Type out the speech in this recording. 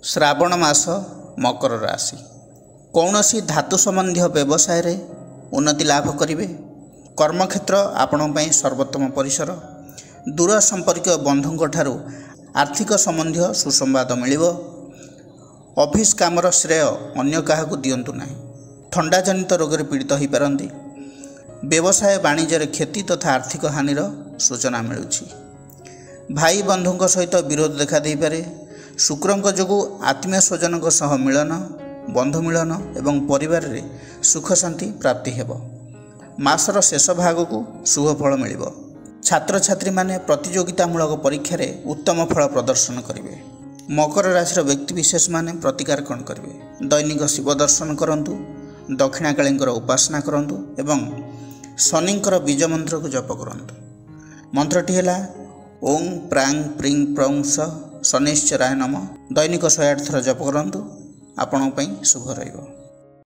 श्रावण मास मकर राशि कौनसी धातु संबंधी व्यवसाय रे उन्नति लाभ करेंगे। कर्मक्षेत्र आपण सर्वोत्तम परिसर। दूर संपर्क बंधुओं ठारू आर्थिक संबंधी सुसंवाद मिलिबो। ऑफिस कामर श्रेय अन्य काहाकू दियंतु नाही। ठंडा जनित रोग पीड़ित हो पारंती। व्यवसाय वाणिज्य क्षति तथा आर्थिक हानिर सूचना मिलुछि। भाई बंधुओं सहित विरोध देखा दे पारे। शुक्रंक जोगु आत्मीय स्वजनों सह मिलन, बंधु मिलन एवं परिवार रे सुख शांति प्राप्ति हेब। मासर शेष भाग को शुभ फल मिलिब। छात्र छात्री माने प्रतियोगितामूलक परीक्षा रे उत्तम फल प्रदर्शन करेंगे। मकर राशि व्यक्ति विशेष माने प्रतिकार कौन करेंगे। दैनिक शिव दर्शन करंतु, दक्षिणाकालींकर उपासना करंतु एवं शनिंकर बीज मंत्र को जप करंतु। मंत्रटी है ओं प्रांग प्रिंग प्रौं स शनिश्चराय नमः। दैनिक 108 थर जप करंतु। आपन शुभ रहिबो।